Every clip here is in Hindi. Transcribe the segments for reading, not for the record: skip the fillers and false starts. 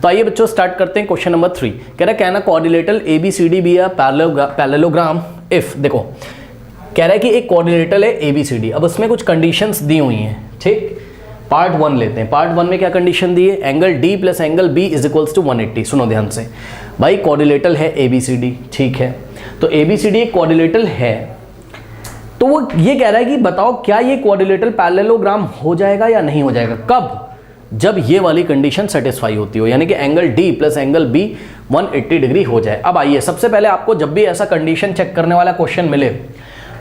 तो आइए बच्चों स्टार्ट करते हैं क्वेश्चन नंबर 3। कह रहा है can a quadrilateral ABCD B a parallelogram if, देखो कह रहा है कि एक क्वाड्रिलेटरल है ABCD। अब उसमें कुछ कंडीशंस दी हुई हैं, ठीक। पार्ट 1 लेते हैं। पार्ट 1 में क्या कंडीशन दी है, angle D plus angle B is equals to 180। सुनो ध्यान से भाई, क्वाड्रिलेटरल है ABCD, ठीक है। तो ABCD एक क्वाड्रिलेटरल है, तो वो ये कह रहा है कि बताओ क्या ये क्वाड्रिलेटरल पैरेललोग्राम हो जाएगा या नहीं हो जाएगा। कब? जब ये वाली कंडीशन सेटिस्फाई होती हो, यानी कि angle D plus angle B 180 degree हो जाए। अब आइए, सबसे पहले आपको जब भी ऐसा कंडीशन चेक करने वाला क्वेश्चन मिले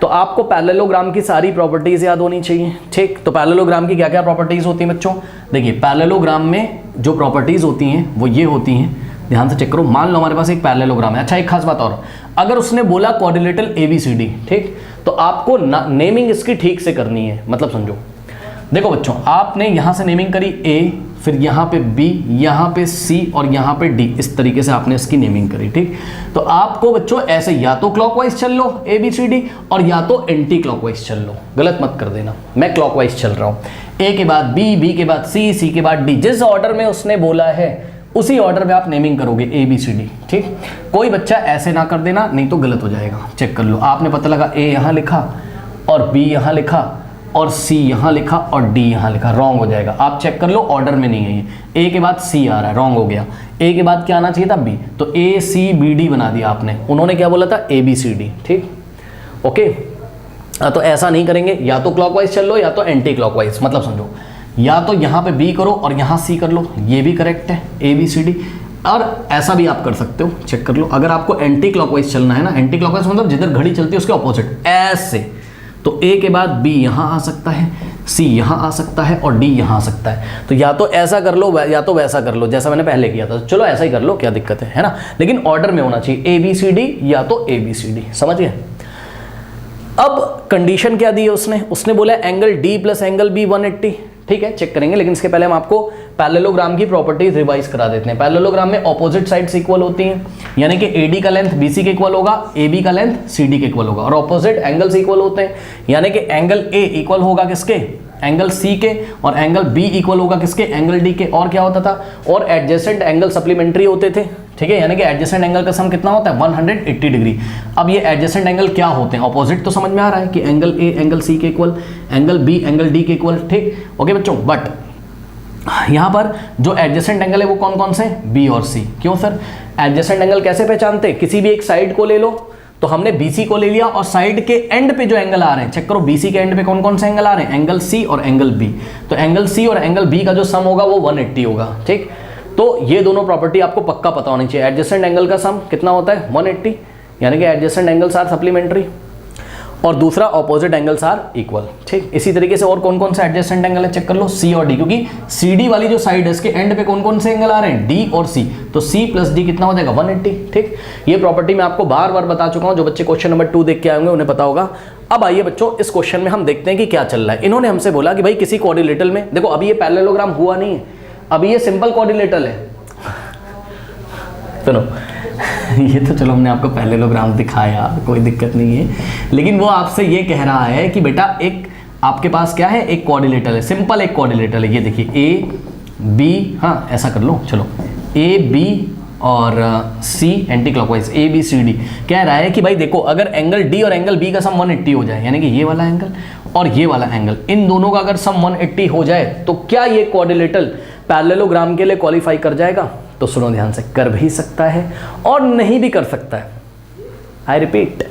तो आपको पैरेललोग्राम की सारी प्रॉपर्टीज याद होनी चाहिए, ठीक। तो पैरेललोग्राम की क्या क्या प्रॉपर्टीज होती हैं बच्चों, देखिए पैरेललोग्राम में जो प्रॉपर्टीज होती हैं वो ये होती हैं, ध्यान से चेक करो। मान लो हमारे पास एक पैरेललोग्राम है। अच्छा, एक खास बात और, अगर उसने बोला क्वाड्रिलेटरल ABCD, ठीक, तो आपको नेमिंग इसकी ठीक से करनी है। मतलब समझो, देखो बच्चों, आपने यहां से नेमिंग करी A, फिर यहाँ पे B, यहाँ पे C और यहाँ पे D, इस तरीके से आपने इसकी नेमिंग करी, ठीक। तो आपको बच्चों ऐसे या तो क्लॉकवाइज चल लो ABCD और या तो एंटी क्लॉकवाइज चल लो। गलत मत कर देना, मैं क्लॉकवाइज चल रहा हूँ। A के बाद B, B के बाद C, C के बाद D, जिस ऑर्डर में उसने बोला है उसी ऑर्डर में आप नेमिंग करोगे ABCD, ठीक। कोई बच्चा ऐसे ना कर देना, नहीं तो गलत हो जाएगा। चेक कर लो, आपने पता लगा A यहाँ लिखा और B यहाँ लिखा और C यहाँ लिखा और D यहाँ लिखा, रॉन्ग हो जाएगा। आप चेक कर लो, ऑर्डर में नहीं है ये। A के बाद C आ रहा है, रॉन्ग हो गया। A के बाद क्या आना चाहिए था, B, तो ACBD बना दिया आपने। उन्होंने क्या बोला था, ABCD, ठीक, ओके। तो ऐसा नहीं करेंगे, या तो क्लॉकवाइज चल लो या तो एंटी क्लॉकवाइज। मतलब समझो, या तो यहाँ पे B करो और यहाँ C कर लो, ये भी करेक्ट है ABCD। और ऐसा भी आप कर सकते हो, चेक कर लो। अगर आपको एंटी क्लॉकवाइज चलना है ना, एंटी क्लॉकवाइज मतलब जिधर घड़ी चलती है उसके ऑपोजिट, ऐसे, तो A के बाद B यहाँ आ सकता है, C यहाँ आ सकता है और D यहाँ आ सकता है। तो या तो ऐसा कर लो या तो वैसा कर लो, जैसा मैंने पहले किया था। चलो ऐसा ही कर लो, क्या दिक्कत है ना। लेकिन ऑर्डर में होना चाहिए ABCD या तो ABCD, समझ गए। अब कंडीशन क्या दी है उसने बोला angle D plus angle B 180, ठीक है, चेक करेंगे। लेकिन इसके पहले हम आपको पैरेललोग्राम की प्रॉपर्टीज रिवाइज करा देते हैं। पैरेललोग्राम में ऑपोजिट साइड्स इक्वल होती हैं, यानी कि AD का लेंथ BC के इक्वल होगा, AB का लेंथ CD के इक्वल होगा, और ऑपोजिट एंगल्स इक्वल होते हैं, यानी कि एंगल A इक्वल होगा किसके, एंगल C के, और एंगल B इक्वल होगा किसके, एंगल D के। और क्या होता था, और एडजेसेंट एंगल सप्लीमेंट्री होते थे, ठीक है, यानी कि एडजेसेंट एंगल का सम कितना होता है, 180 डिग्री। अब ये एडजेसेंट एंगल क्या होते हैं, ऑपोजिट तो समझ में आ रहा है कि एंगल A एंगल C के equal, angle B angle D के इक्वल, ठीक, ओके बच्चों। बट यहाँ पर जो एडजेसेंट एंगल है वो कौन कौन से, B और C। क्यों सर, एडजेसेंट एंगल कैसे पहचानते हैं, किसी भी एक साइड को ले लो, तो हमने BC को ले लिया और साइड के एंड पे जो एंगल आ रहे हैं, चेक करो BC के एंड पे कौन कौन से एंगल आ रहे हैं, एंगल C और एंगल B। तो एंगल C और एंगल B का जो सम होगा वो 180 होगा, ठीक। तो ये दोनों प्रॉपर्टी आपको पक्का पता होनी चाहिए। एडजेसेंट एंगल का सम कितना होता है, 180, यानी कि एडजेसेंट एंगल्स आर सप्लीमेंट्री, और दूसरा ऑपोजिट एंगल्स आर इक्वल, ठीक। इसी तरीके से और कौन कौन सा एडजेसेंट एंगल है, चेक कर लो, C और D, क्योंकि CD वाली जो साइड है इसके एंड पे कौन कौन से एंगल आ रहे हैं, D और C, तो C प्लस D कितना हो जाएगा, 180, ठीक। ये प्रॉपर्टी मैं आपको बार बार बता चुका हूं, जो बच्चे क्वेश्चन नंबर 2 देख के आएंगे उन्हें पता होगा। अब आइए बच्चों, इस क्वेश्चन में हम देखते हैं कि क्या चल रहा है। इन्होंने हमसे बोला कि भाई किसी क्वाड्रिलेटरल में, देखो अभी ये पैरेललोग्राम हुआ नहीं है, अभी ये सिंपल क्वाड्रिलेटरल है। सुनो, ये तो चलो हमने आपको पैरेललोग्राम दिखाया, कोई दिक्कत नहीं है, लेकिन वो आपसे ये कह रहा है कि बेटा एक आपके पास क्या है, एक क्वाड्रिलेटरल है, सिंपल एक क्वाड्रिलेटरल है। ये देखिए A B, हाँ ऐसा कर लो, चलो A B और C एंटी क्लॉकवाइज ABCD। कह रहा है कि भाई देखो, अगर एंगल D और एंगल B का सम 180 हो जाए, यानी कि ये वाला एंगल और ये वाला एंगल, इन दोनों का अगर सम 180 हो जाए, तो क्या ये क्वाड्रिलेटरल पैरेललोग्राम के लिए क्वालिफाई कर जाएगा। तो सुनो ध्यान से, कर भी सकता है और नहीं भी कर सकता है। आई रिपीट,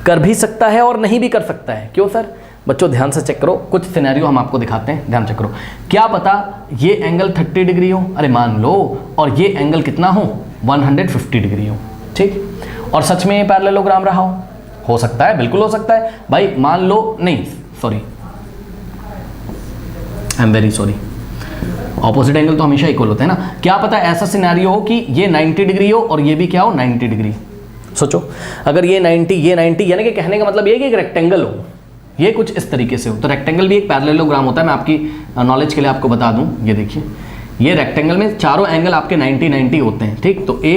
कर भी सकता है और नहीं भी कर सकता है। क्यों सर, बच्चों ध्यान से चेक करो, कुछ सिनेरियो हम आपको दिखाते हैं, ध्यान चेक करो। क्या पता ये एंगल 30 डिग्री हो, अरे मान लो, और ये एंगल कितना हो, 150 डिग्री हो, ठीक, और सच में ये पैरेललोग्राम रहा हो सकता है, बिल्कुल हो सकता है भाई। मान लो, नहीं sorry, I am very sorry, opposite angle तो हमेशा इक्वल होते हैं ना। क्या पता ऐसा सिनेरियो हो कि ये 90 डिग्री हो और ये भी क्या हो, 90 डिग्री। सोचो, अगर ये 90 ये 90, यानी कि कहने का मतलब ये कि एक रेक्टेंगल हो, ये कुछ इस तरीके से हो, तो रेक्टेंगल भी एक पैरेललोग्राम होता है। मैं आपकी नॉलेज के लिए आपको बता दूं, ये देखिए, ये रेक्टेंगल में चारों एंगल आपके 90 90 होते हैं, ठीक। तो A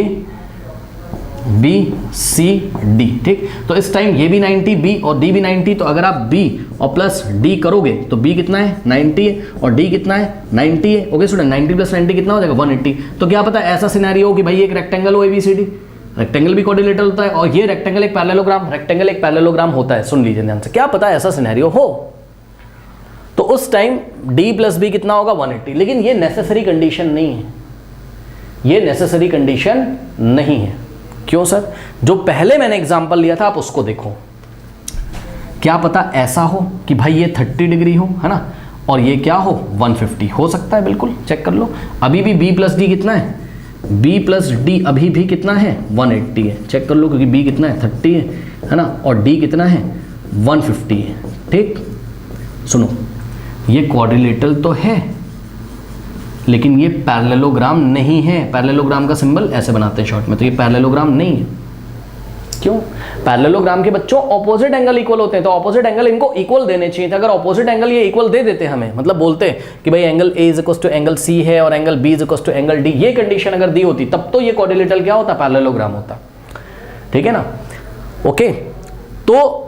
बी सी डी, ठीक। तो इस टाइम ये भी 90, बी और डी भी 90, तो अगर आप बी और प्लस डी करोगे तो बी कितना है 90 है और डी कितना है 90 है। ओके स्टूडेंट, 90 प्लस 90 कितना हो जाएगा 180। तो क्या पता ऐसा सिनेरियो हो कि भाई एक रेक्टेंगल हो एबीसीडी, रेक्टेंगल भी कोऑर्डिनेटर होता है और ये रेक्टेंगल एक पैरेललोग्राम, रेक्टेंगल एक पैरेललोग्राम होता है। सुन लीजिए ध्यान से, क्या पता ऐसा सिनेरियो हो, तो उस टाइम d प्लस बी कितना होगा 180। लेकिन ये नेसेसरी कंडीशन नहीं है, ये नेसेसरी कंडीशन नहीं है। क्यों सर? जो पहले मैंने एग्जांपल लिया था आप उसको देखो, क्या पता ऐसा हो कि भाई ये 30 डिग्री हो, है ना, और ये क्या हो 150, हो सकता है, बिल्कुल चेक कर लो। अभी भी b प्लस डी कितना है, b प्लस डी अभी भी कितना है 180 है, चेक कर लो, क्योंकि b कितना है 30 है ना, और d कितना है 150 है, ठीक। सुनो, ये क्वाड्रिलेटरल तो है लेकिन ये पैरेललोग्राम नहीं है। पैरेललोग्राम का सिंबल ऐसे बनाते हैं शॉर्ट में, तो ये पैरेललोग्राम नहीं है। क्यों? पैरेललोग्राम के बच्चों ऑपोजिट एंगल इक्वल होते हैं, तो ऑपोजिट एंगल इनको इक्वल देने चाहिए थे। अगर ऑपोजिट एंगल ये इक्वल दे देते हमें, मतलब बोलते कि भाई angle A is equal to angle C है और angle B is equal to angle D, ये कंडीशन अगर दी होती तब तो ये क्वाड्रिलेटरल क्या होता, पैरेललोग्राम होता, ठीक है ना। ओके, तो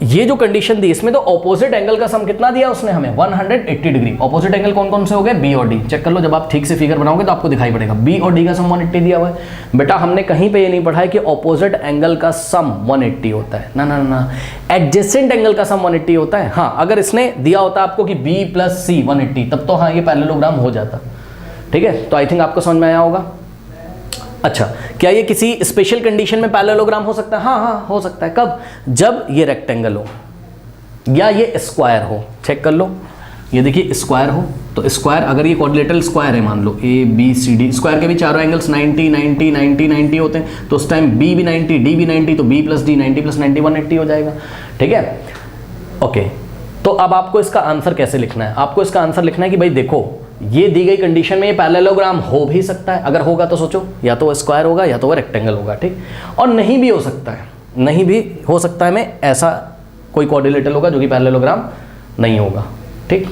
ये जो कंडीशन दी इसमें तो ऑपोजिट एंगल का सम कितना दिया उसने हमें 180 डिग्री। ऑपोजिट एंगल कौन कौन से हो गए, बी और डी। चेक कर लो, जब आप ठीक से फिगर बनाओगे तो आपको दिखाई पड़ेगा बी और डी का सम 180 दिया हुआ है। बेटा हमने कहीं पे ये नहीं पढ़ा है कि ऑपोजिट एंगल का सम 180 होता है, ना ना ना, एडजेसेंट एंगल का सम 180 होता है। हाँ, अगर इसने दिया होता आपको कि बी प्लस सी 180, तब तो हाँ ये पैरेललोग्राम हो जाता, ठीक है। तो आई थिंक आपको समझ में आया होगा। अच्छा, क्या ये किसी स्पेशल कंडीशन में पैरेललोग्राम हो सकता है? हाँ हाँ हो सकता है। कब? जब ये रेक्टेंगल हो या ये स्क्वायर हो। चेक कर लो, ये देखिए स्क्वायर हो, तो स्क्वायर अगर ये क्वाड्रिलेटरल स्क्वायर है, मान लो A B C D, square के भी चारों एंगल्स 90 90 90 90 होते हैं, तो उस टाइम बी भी 90 डी भी 90, तो बी प्लस डी 90 प्लस 90 180 हो जाएगा, ठीक है। ओके, तो अब आपको इसका आंसर कैसे लिखना है? आपको इसका आंसर लिखना है कि भाई देखो ये दी गई कंडीशन में ये पैरेललोग्राम हो भी सकता है। अगर होगा तो सोचो, या तो वो स्क्वायर होगा या तो वो रेक्टेंगल होगा, ठीक। और नहीं भी हो सकता है, नहीं भी हो सकता है में ऐसा कोई क्वाड्रिलेटरल होगा जो कि पैरेललोग्राम नहीं होगा, ठीक।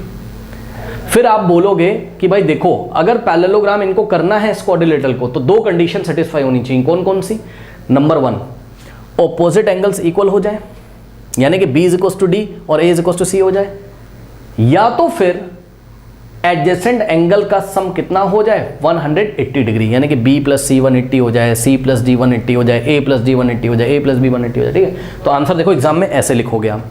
फिर आप बोलोगे कि भाई देखो अगर पैरेललोग्राम इनको करना है इस क्वाड्रिलेटरल को, तो दो कंडीशन सेटिस्फाई होनी चाहिए। कौन कौन सी? नंबर 1, ऑपोजिट एंगल्स इक्वल हो जाए, यानी कि b is equal to D और a is equal to C हो जाए, या तो फिर एडजेसेंट एंगल का सम कितना हो जाए 180 डिग्री, यानी कि b प्लस सी 180 हो जाए, c प्लस डी 180 हो जाए, a प्लस डी 180 हो जाए, a प्लस बी 180 हो जाए, ठीक है। तो आंसर देखो एग्जाम में ऐसे लिखोगे आप,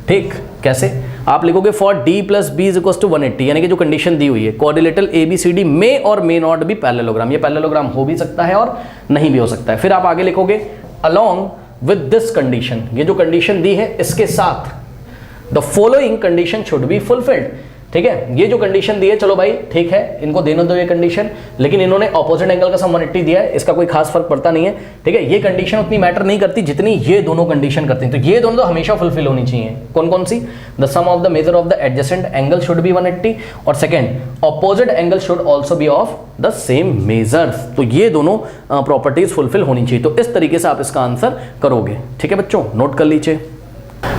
ठीक। कैसे? आप लिखोगे for d plus B is equal to 180, यानी कि जो कंडीशन दी हुई है क्वाड्रिलेटरल ABCD में और मे नॉट बी पैरेललोग्राम। ये पैरेललोग्राम हो भी सकता है और नहीं भी हो सकता है। फिर आप आगे लिखोगे अलोंग विद दिस कंडीशन, ये जो कंडीशन दी है इसके साथ the following condition should be fulfilled, ठीक है। ये जो कंडीशन दी है, चलो भाई ठीक है, इनको देने दो ये कंडीशन, लेकिन इन्होंने ऑपोजिट एंगल का सम 180 दिया है, इसका कोई खास फर्क पड़ता नहीं है, ठीक है। ये कंडीशन उतनी मैटर नहीं करती जितनी ये दोनों कंडीशन करती हैं, तो ये दोनों तो हमेशा फुलफिल होनी चाहिए। कौन कौन सी? The sum of the measure of the adjacent angle should be 180, और second opposite angle should also be of the same measures. तो ये दोनों प्रॉपर्टीज फुलफिल होनी चाहिए। तो इस तरीके से आप इसका आंसर करोगे, ठीक है बच्चों, नोट कर लीजिए।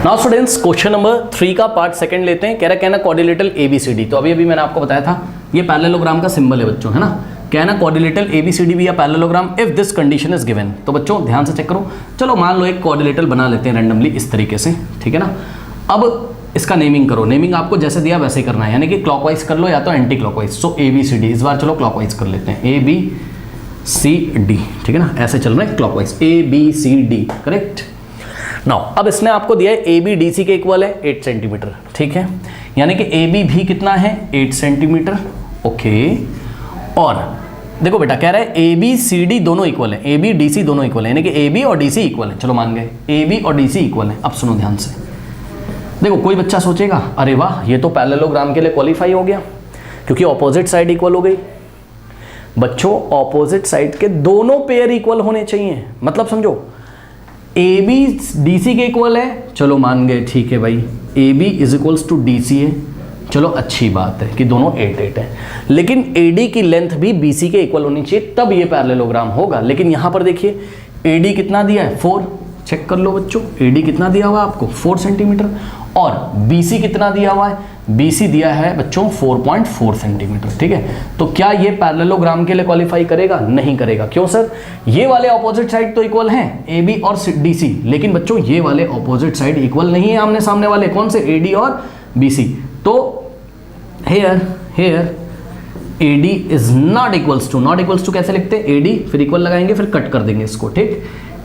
नाउ स्टूडेंट्स, क्वेश्चन नंबर 3 का पार्ट सेकंड लेते हैं। कह रहा है क्वाड्रिलेटरल ABCD, तो अभी मैंने आपको बताया था ये पैरेललोग्राम का सिंबल है बच्चों, है ना। कहना क्वाड्रिलेटरल ABCD भी या parallelogram if this condition is given. तो बच्चों ध्यान से चेक करो, चलो मान लो एक क्वाड्रिलेटरल बना लेते हैं रैंडमली इस तरीके से, ठीक है ना। अब इसका नेमिंग करो, नेमिंग आपको जैसे दिया वैसे ही करना है, यानी कि क्लॉकवाइज कर लो या तो एंटी क्लॉकवाइज। सो ABCD, इस बार चलो क्लॉकवाइज कर लेते हैं, ABCD, ठीक है ना, ऐसे चल रहा है क्लॉकवाइज, ABCD, करेक्ट। नाउ अब इसने आपको दिया है AB DC के इक्वल है 8 सेंटीमीटर, ठीक है, यानी कि AB भी कितना है 8 सेंटीमीटर, ओके। और देखो बेटा कह रहा है ABCD दोनों इक्वल है, AB DC दोनों इक्वल है, यानी कि AB और DC इक्वल है। चलो मान गए AB और DC इक्वल है। अब सुनो ध्यान से, देखो कोई बच्चा सोचेगा अरे वाह ये तो पैरेललोग्राम के लिए क्वालिफाई हो गया क्योंकि ऑपोजिट साइड इक्वल हो गई। बच्चों ऑपोजिट साइड के दोनों पेयर इक्वल होने चाहिए, मतलब समझो AB DC के इक्वल है, चलो मान गए ठीक है भाई, AB is equals to DC है, चलो अच्छी बात है कि दोनों 8 8 है, लेकिन AD की लेंथ भी BC के इक्वल होनी चाहिए तब ये पैरेललोग्राम होगा। लेकिन यहाँ पर देखिए AD कितना दिया है 4, चेक कर लो बच्चों, AD कितना दिया हुआ है आपको 4 सेंटीमीटर, और BC कितना दिया हुआ है BC दिया है बच्चों 4.4 सेंटीमीटर, ठीक है। तो क्या ये पैरेललोग्राम के लिए क्वालिफाई करेगा? नहीं करेगा। क्यों सर? ये वाले ऑपोजिट साइड तो इक्वल हैं, AB और DC, लेकिन बच्चों ये वाले ऑपोजिट साइड इक्वल नहीं है आमने सामने वाले, कौन से? AD और BC। तो here AD is not equals to कैसे लिखते हैं? AD फिर इक्वल लगाएंगे, फिर कट कर देंगे इसको, ठीक।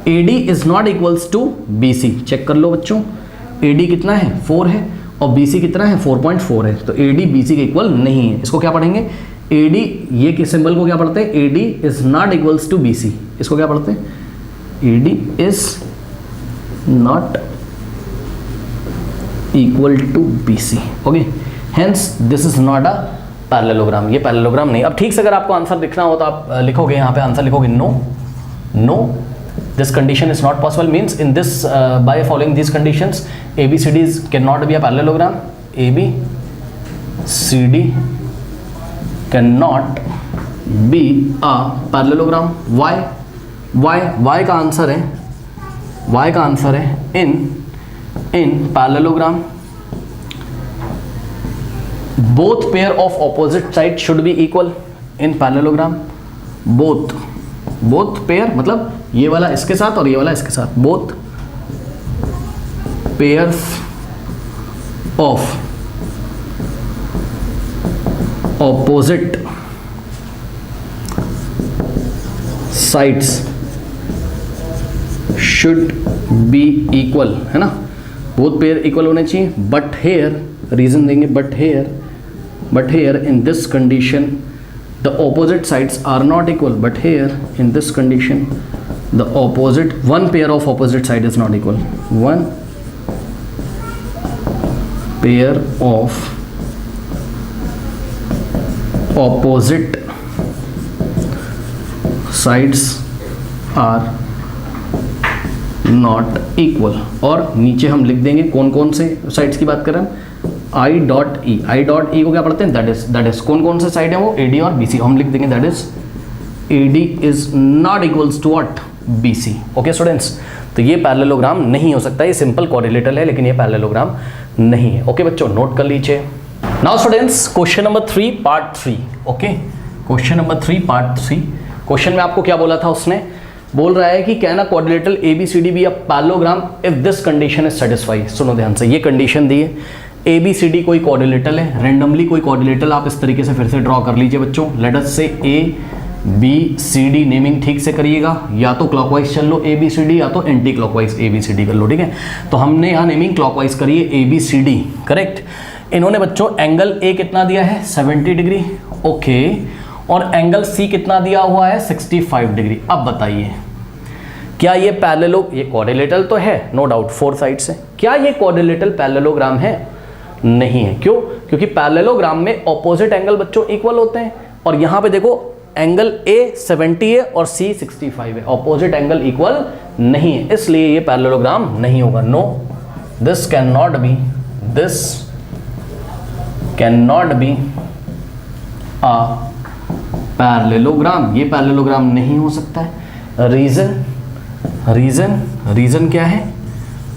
AD is not equals to BC। Check कर लो बच्चों, AD कितना है? 4 है, और BC कितना है? 4.4 है। तो AD BC के इक्वल नहीं है। इसको क्या पढ़ेंगे? AD, ये के सिंबल को क्या पढ़ते हैं? AD is not equals to BC। इसको क्या पढ़ते हैं? AD is not equal to BC। Okay, hence this is not a parallelogram. ये पैरेललोग्राम नहीं। अब ठीक से अगर आपको आंसर लिखना हो तो आप लिखोगे, यहाँ पे आंसर लिखोगे no this condition is not possible, means in this by following these conditions ABCDs cannot be a parallelogram. ABCD cannot be a parallelogram. Why का आंसर है in parallelogram both pair of opposite sides should be equal. in parallelogram both pair मतलब ये वाला इसके साथ और ये वाला इसके साथ, both pairs of opposite sides should be equal, है ना। both pair equal होने चाहिए, but here रीजन देंगे, but here in this condition the opposite sides are not equal. But here in this condition the opposite, one pair of opposite side is not equal. One pair of opposite sides are not equal. और नीचे हम लिख देंगे कौन कौन से साइड्स की बात कर रहे हैं। I डॉट ई को क्या पढ़ते हैं? दैट इज कौन कौन से साइड है वो? AD और BC। हम लिख देंगे that is AD is not equals to what? BC। Okay students, तो ये पैरेललोग्राम नहीं हो सकता। ये सिंपल कोरिलेटर है, लेकिन ये पैरेललोग्राम नहीं है। ओके बच्चों, नोट कर लीजिए। Now students, question number 3 part 3। Okay, question number 3 part 3। Question में आपको क्या बोला था? उसने बोल रहा है कि can a quadrilateral ABCD B a parallelogram if this condition is satisfy. सुनो ध्यान से, ये कंडीशन दी है, ABCD कोई कोऑर्डिनेटर है, रैंडमली कोई कोऑर्डिनेटर आप इस तरीके से फिर से ड्रॉ कर लीजिए बच्चों। लेट अस से ABCD नेमिंग ठीक से करिएगा, या तो क्लॉकवाइज चल लो ABCD, या तो एंटी क्लॉकवाइज ABCD कर लो, ठीक है। तो हमने यहाँ नेमिंग क्लॉकवाइज करी है ABCD, करेक्ट। इन्होंने बच्चों एंगल A कितना दिया है? 70 डिग्री, ओके। और एंगल C कितना दिया हुआ है? 65 डिग्री। अब बताइए, क्या ये ये कोऑर्डिनेटर तो है नो डाउट 4 साइड से, क्या ये कोऑर्डिनेटर पैरेललोग्राम है? नहीं है। क्यों? क्योंकि पैरेललोग्राम में ऑपोजिट एंगल बच्चों इक्वल होते हैं, और यहाँ पे देखो एंगल A 70 है और C 65 है, ऑपोजिट एंगल इक्वल नहीं है, इसलिए ये पैरेललोग्राम नहीं होगा। No, this can not be a parallelogram. ये पैरेललोग्राम नहीं हो सकता है। रीजन क्या है?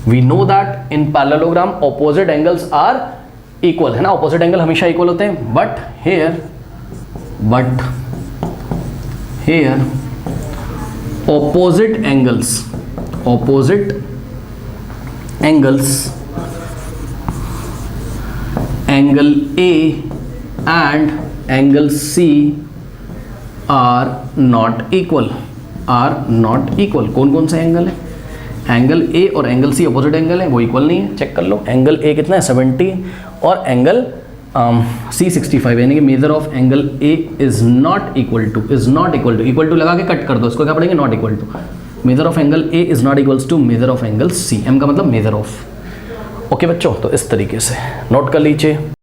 We know that in parallelogram opposite angles are equal, है ना। ऑपोजिट एंगल हमेशा इक्वल होते हैं, but here opposite angles angle A and angle C are not equal। कौन कौन सा एंगल है? एंगल A और एंगल C अपोजिट एंगल है, वो इक्वल नहीं है। चेक कर लो, एंगल A कितना है? 70 और एंगल C 65, यानी कि measure of angle A is not equal to लगा के कट कर दो, इसको क्या पढ़ेंगे? Not equal to. Measure of angle A is not equals to measure of angle C। M का मतलब मेजर ऑफ। ओके बच्चों, तो इस तरीके से नोट कर लीजिए।